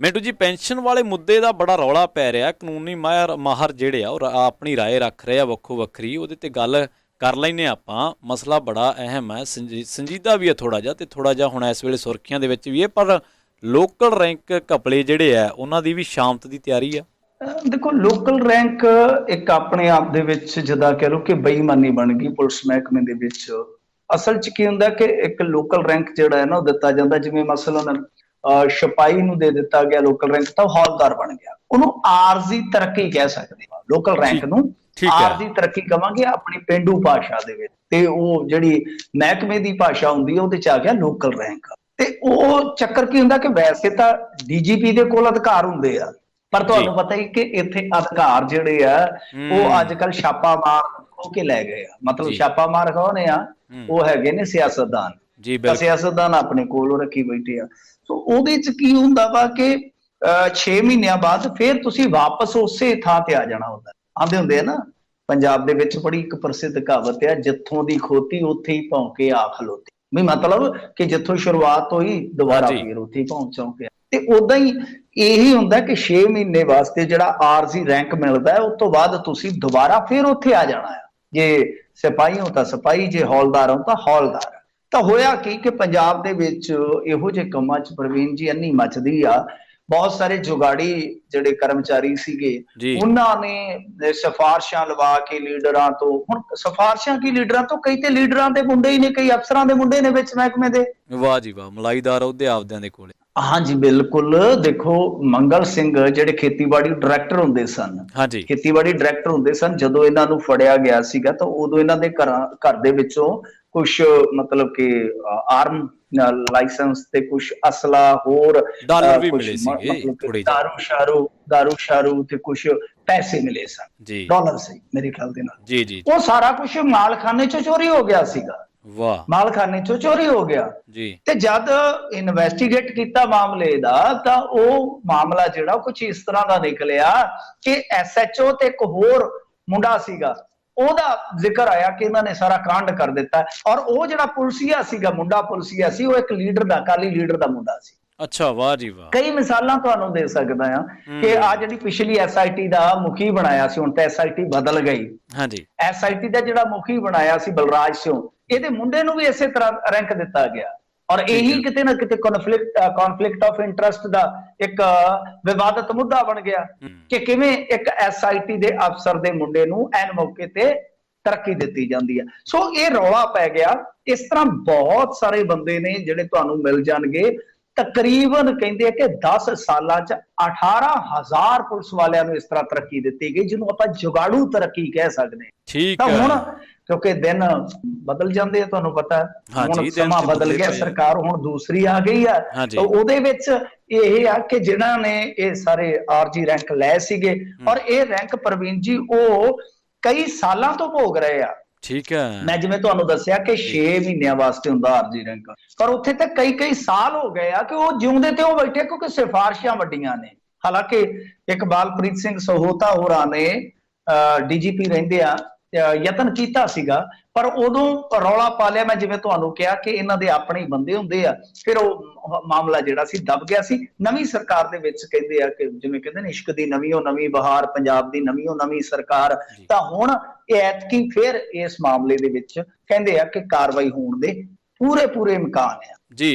ਮਿੰਟੂ ਜੀ, ਪੈਨਸ਼ਨ ਵਾਲੇ ਮੁੱਦੇ ਦਾ ਬੜਾ ਰੌਲਾ ਪੈ ਰਿਹਾ। ਕਾਨੂੰਨੀ ਮਾਹਰ ਜਿਹੜੇ ਆ ਉਹ ਆਪਣੀ ਰਾਏ ਰੱਖ ਰਹੇ ਆ ਵੱਖੋ ਵੱਖਰੀ। ਉਹਦੇ ਤੇ ਗੱਲ ਕਰ ਲੈਂਦੇ ਆਪਾਂ। ਮਸਲਾ ਬੜਾ ਅਹਿਮ ਹੈ, ਸੰਜੀਦਾ ਵੀ ਹੈ ਥੋੜ੍ਹਾ ਜਿਹਾ, ਤੇ ਥੋੜ੍ਹਾ ਜਿਹਾ ਹੁਣ ਇਸ ਵੇਲੇ ਸੁਰਖੀਆਂ ਦੇ ਵਿੱਚ ਵੀ ਹੈ। ਪਰ ਲੋਕਲ ਰੈਂਕ ਘਪਲੇ ਜਿਹੜੇ ਆ ਉਹਨਾਂ ਦੀ ਵੀ ਸ਼ਾਮਤ ਦੀ ਤਿਆਰੀ ਆ। ਦੇਖੋ, ਲੋਕਲ ਰੈਂਕ ਇੱਕ ਆਪਣੇ ਆਪ ਦੇ ਵਿੱਚ ਜਿੱਦਾਂ ਕਹਿ ਲਓ ਕਿ ਬੇਈਮਾਨੀ ਬਣ ਗਈ ਪੁਲਿਸ ਮਹਿਕਮੇ ਦੇ ਵਿੱਚ। ਅਸਲ 'ਚ ਕੀ ਹੁੰਦਾ ਕਿ ਇੱਕ ਲੋਕਲ ਰੈਂਕ ਜਿਹੜਾ ਹੈ ਨਾ ਉਹ ਦਿੱਤਾ ਜਾਂਦਾ, ਜਿਵੇਂ ਮਸਲਨ ਸਿਪਾਹੀ ਨੂੰ ਦੇ ਦਿੱਤਾ ਗਿਆ ਲੋਕਲ ਰੈਂਕ, ਤਾਂ ਉਹ ਹੌਲਦਾਰ ਬਣ ਗਿਆ। ਉਹਨੂੰ ਆਰਜ਼ੀ ਤਰੱਕੀ ਕਹਿ ਸਕਦੇ ਹਾਂ। ਲੋਕਲ ਰੈਂਕ ਨੂੰ ਆਰਜ਼ੀ ਤਰੱਕੀ ਕਵਾਂਗੇ ਆਪਣੀ ਪੇਂਡੂ ਭਾਸ਼ਾ ਦੇ ਵਿੱਚ, ਤੇ ਉਹ ਜਿਹੜੀ ਮਹਿਕਮੇ ਦੀ ਭਾਸ਼ਾ ਹੁੰਦੀ ਹੈ ਉਹਦੇ 'ਚ ਆ ਗਿਆ ਲੋਕਲ ਰੈਂਕ। ਤੇ ਉਹ ਚੱਕਰ ਕੀ ਹੁੰਦਾ ਕਿ ਵੈਸੇ ਤਾਂ ਡੀਜੀਪੀ ਦੇ ਕੋਲ ਅਧਿਕਾਰ ਹੁੰਦੇ ਆ, ਪਰ ਤੁਹਾਨੂੰ ਪਤਾ ਹੀ ਕਿ ਇੱਥੇ ਅਧਿਕਾਰ ਜਿਹੜੇ ਆ ਉਹ ਅੱਜ ਕੱਲ ਛਾਪਾ ਮਾਰ ਹੋ ਕੇ ਲੈ ਗਏ ਆ। ਮਤਲਬ ਛਾਪਾ ਮਾਰ ਕੌਣ ਆ? ਉਹ ਹੈਗੇ ਨੇ ਸਿਆਸਤਦਾਨ। ਸਿਆਸਤਦਾਨ ਆਪਣੇ ਕੋਲ ਰੱਖੀ ਬੈਠੇ ਆ। ਸੋ ਉਹਦੇ ਚ ਕੀ ਹੁੰਦਾ ਵਾ ਕਿ 6 ਮਹੀਨਿਆਂ ਬਾਅਦ ਫਿਰ ਤੁਸੀਂ ਵਾਪਸ ਉਸੇ ਥਾਂ ਤੇ ਆ ਜਾਣਾ ਹੁੰਦਾ। ਆਂਦੇ ਹੁੰਦੇ ਆ ਨਾ, ਪੰਜਾਬ ਦੇ ਵਿੱਚ ਬੜੀ ਇੱਕ ਪ੍ਰਸਿੱਧ ਕਹਾਵਤ ਆ, ਜਿੱਥੋਂ ਦੀ ਖੋਤੀ ਉੱਥੇ ਹੀ ਭੌਂਕੇ ਆ ਖਲੋਤੀ। ਵੀ ਮਤਲਬ ਕਿ ਜਿੱਥੋਂ ਸ਼ੁਰੂਆਤ ਹੋਈ ਦੁਬਾਰਾ ਫਿਰ ਉੱਥੇ ਹੀ ਪਹੁੰਚ ਚੌਂਕਿਆ। ਤੇ ਉਦਾਂ ਹੀ ਇਹੀ ਹੁੰਦਾ ਕਿ 6 ਮਹੀਨੇ ਵਾਸਤੇ ਜਿਹੜਾ ਆਰਜ਼ੀ ਰੈਂਕ ਮਿਲਦਾ, ਉਸ ਤੋਂ ਬਾਅਦ ਤੁਸੀਂ ਦੁਬਾਰਾ ਫਿਰ ਉੱਥੇ ਆ ਜਾਣਾ ਆ। ਜੇ ਸਿਪਾਹੀ ਹੋ ਤਾਂ ਸਿਪਾਹੀ, ਜੇ ਹੌਲਦਾਰ ਹੋ ਤਾਂ ਹੌਲਦਾਰ। ਤਾਂ ਹੋਇਆ ਕੀ ਕਿ ਪੰਜਾਬ ਦੇ ਵਿੱਚ ਇਹੋ ਜਿਹੇ ਕੰਮਾਂ 'ਚ ਪ੍ਰਵੀਨ ਜੀ ਇੰਨੀ ਮੱਚਦੀ ਆ। ਬਹੁਤ ਸਾਰੇ ਜੁਗਾੜੀ ਜਿਹੜੇ ਕਰਮਚਾਰੀ ਸੀਗੇ ਉਹਨਾਂ ਨੇ ਸਿਫਾਰਸ਼ਾਂ ਲਵਾ ਕੇ ਲੀਡਰਾਂ ਤੋਂ, ਹੁਣ ਸਿਫਾਰਸ਼ਾਂ ਕੀ ਲੀਡਰਾਂ ਤੋਂ, ਕਈ ਤੇ ਲੀਡਰਾਂ ਦੇ ਮੁੰਡੇ ਹੀ ਨੇ, ਕਈ ਅਫਸਰਾਂ ਦੇ ਮੁੰਡੇ ਨੇ ਵਿੱਚ ਮਹਿਕਮੇ ਦੇ। ਵਾਹ ਜੀ ਵਾਹ, ਮਲਾਈਦਾਰ ਉਹਦੇ ਆਪਦਿਆਂ ਦੇ ਕੋਲੇ। ਹਾਂਜੀ ਬਿਲਕੁਲ। ਦੇਖੋ, ਮੰਗਲ ਸਿੰਘ ਜਿਹੜੇ ਖੇਤੀਬਾੜੀ ਡਾਇਰੈਕਟਰ ਹੁੰਦੇ ਸਨ, ਖੇਤੀਬਾੜੀ ਡਾਇਰੈਕਟਰ ਹੁੰਦੇ ਸਨ, ਜਦੋਂ ਇਹਨਾਂ ਨੂੰ ਫੜਿਆ ਗਿਆ ਸੀਗਾ ਤਾਂ ਉਦੋਂ ਇਹਨਾਂ ਦੇ ਘਰ ਦੇ ਵਿੱਚੋਂ ਕੁਛ ਮਤਲਬ ਕਿ ਆਰਮ ਲਾਇਸੈਂਸ ਤੇ ਕੁਛ ਅਸਲਾ ਹੋਰ ਡਾਲਰ ਵੀ ਮਿਲੇ ਸੀਗੇ, ਦਾਰੂ ਸ਼ਾਰੂ ਤੇ ਕੁਛ ਪੈਸੇ ਮਿਲੇ ਸਨ, ਡਾਲਰ ਸੀ ਮੇਰੇ ਖਿਆਲ ਦੇ ਨਾਲ। ਉਹ ਸਾਰਾ ਕੁਛ ਮਾਲਖਾਨੇ ਚੋਂ ਚੋਰੀ ਹੋ ਗਿਆ ਸੀਗਾ। ਮਾਲਖਾਨੇ ਚੋਂ ਚੋਰੀ ਹੋ ਗਿਆ। ਤੇ ਜਦ ਇਨਵੈਸਟੀਗੇਟ ਕੀਤਾ ਮਾਮਲੇ ਦਾ ਤਾਂ ਉਹ ਮਾਮਲਾ ਜਿਹੜਾ ਕੁਛ ਇਸ ਤਰ੍ਹਾਂ ਦਾ ਨਿਕਲਿਆ ਕਿ SHO ਤੇ ਇੱਕ ਹੋਰ ਮੁੰਡਾ ਸੀਗਾ, ਉਹਦਾ ਜ਼ਿਕਰ ਆਇਆ ਕਿ ਇਹਨਾਂ ਨੇ ਸਾਰਾ ਕਾਂਡ ਕਰ ਦਿੱਤਾ। ਔਰ ਉਹ ਜਿਹੜਾ ਪੁਲਸੀਆ ਸੀਗਾ, ਮੁੰਡਾ ਪੁਲਸੀਆ ਸੀ, ਉਹ ਇੱਕ ਲੀਡਰ ਦਾ, ਅਕਾਲੀ ਲੀਡਰ ਦਾ ਮੁੰਡਾ ਸੀ। ਅੱਛਾ, ਵਾਹ ਜੀ ਵਾਹ। ਕਈ ਮਿਸਾਲਾਂ ਤੁਹਾਨੂੰ ਦੇ ਸਕਦਾ ਆ ਕਿ ਆ ਜਿਹੜੀ ਪਿਛਲੀ SIT ਦਾ ਮੁਖੀ ਬਣਾਇਆ ਸੀ, ਹੁਣ ਤਾਂ SIT ਬਦਲ ਗਈ। SIT ਦਾ ਜਿਹੜਾ ਮੁਖੀ ਬਣਾਇਆ ਸੀ ਬਲਰਾਜ ਸਿੰਘ, ਇਹਦੇ ਮੁੰਡੇ ਨੂੰ ਵੀ ਇਸੇ ਤਰ੍ਹਾਂ ਰੈਂਕ ਦਿੱਤਾ ਗਿਆ। ਔਰ ਇਹੀ ਕਿਤੇ ਨਾ ਕਿਤੇ ਕੌਨਫਲਿਕਟ ਆਫ ਇੰਟਰਸਟ ਦਾ ਇੱਕ ਵਿਵਾਦਤ ਮੁੱਦਾ ਬਣ ਗਿਆ ਕਿ ਕਿਵੇਂ ਇੱਕ SIT ਦੇ ਅਫਸਰ ਦੇ ਮੁੰਡੇ ਨੂੰ ਐਨ ਮੌਕੇ ਤੇ ਤਰੱਕੀ ਦਿੱਤੀ ਜਾਂਦੀ ਹੈ। ਸੋ ਇਹ ਰੌਲਾ ਪੈ ਗਿਆ। ਇਸ ਤਰ੍ਹਾਂ ਬਹੁਤ ਸਾਰੇ ਬੰਦੇ ਨੇ ਜਿਹੜੇ ਤੁਹਾਨੂੰ ਮਿਲ ਜਾਣਗੇ। ਤਕਰੀਬਨ ਕਹਿੰਦੇ ਆ ਕਿ 10 ਸਾਲਾਂ 'ਚ 18,000 ਪੁਲਿਸ ਵਾਲਿਆਂ ਨੂੰ ਇਸ ਤਰ੍ਹਾਂ ਤਰੱਕੀ ਦਿੱਤੀ ਗਈ, ਜਿਹਨੂੰ ਆਪਾਂ ਜੁਗਾੜੂ ਤਰੱਕੀ ਕਹਿ ਸਕਦੇ ਹਾਂ। ਤਾਂ ਹੁਣ ਕਿਉਂਕਿ ਦਿਨ ਬਦਲ ਜਾਂਦੇ ਆ, ਤੁਹਾਨੂੰ ਪਤਾ, ਹੁਣ ਸਮਾਂ ਬਦਲ ਗਿਆ, ਸਰਕਾਰ ਹੁਣ ਦੂਸਰੀ ਆ ਗਈ ਆ। ਉਹਦੇ ਵਿੱਚ ਇਹ ਆ ਕਿ ਜਿਨ੍ਹਾਂ ਨੇ ਇਹ ਸਾਰੇ ਆਰਜੀ ਰੈਂਕ ਲਏ ਸੀਗੇ, ਔਰ ਇਹ ਰੈਂਕ ਪ੍ਰਵੀਨ ਜੀ ਉਹ ਕਈ ਸਾਲਾਂ ਤੋਂ ਭੋਗ ਰਹੇ ਆ। ਮੈਂ ਜਿਵੇਂ ਤੁਹਾਨੂੰ ਦੱਸਿਆ ਕਿ 6 ਮਹੀਨਿਆਂ ਵਾਸਤੇ ਹੁੰਦਾ ਆਰਜੀ ਰੈਂਕ, ਪਰ ਉੱਥੇ ਤਾਂ ਕਈ ਸਾਲ ਹੋ ਗਏ ਆ ਕਿ ਉਹ ਜਿਉਂਦੇ ਤੇ ਉਹ ਬੈਠੇ, ਕਿਉਂਕਿ ਸਿਫਾਰਸ਼ਾਂ ਵੱਡੀਆਂ ਨੇ। ਹਾਲਾਂਕਿ ਇਕਬਾਲਪ੍ਰੀਤ ਸਿੰਘ ਸਹੋਤਾ ਹੋਰਾਂ ਨੇ DGP ਰਹਿੰਦੇ ਆ ਯਤਨ ਕੀਤਾ ਸੀਗਾ, ਪਰ ਉਦੋਂ ਰੌਲਾ ਪਾ ਲਿਆ। ਮੈਂ ਜਿਵੇਂ ਤੁਹਾਨੂੰ ਕਿਹਾ ਕਿ ਇਹਨਾਂ ਦੇ ਆਪਣੇ ਹੀ ਬੰਦੇ ਹੁੰਦੇ ਆ, ਫਿਰ ਉਹ ਮਾਮਲਾ ਜਿਹੜਾ ਸੀ ਦਬ ਗਿਆ ਸੀ। ਨਵੀਂ ਸਰਕਾਰ ਦੇ ਵਿੱਚ ਕਹਿੰਦੇ ਆ ਕਿ ਜਿਵੇਂ ਕਹਿੰਦੇ ਨੇ ਇਸ਼ਕ ਦੀ ਨਵੀਂ ਬਹਾਰ, ਪੰਜਾਬ ਦੀ ਨਵੀਂ ਸਰਕਾਰ, ਤਾਂ ਹੁਣ ਐਤਕੀ ਫਿਰ ਇਸ ਮਾਮਲੇ ਦੇ ਵਿੱਚ ਕਹਿੰਦੇ ਆ ਕਿ ਕਾਰਵਾਈ ਹੋਣ ਦੇ ਪੂਰੇ ਇਮਕਾਨ ਆ।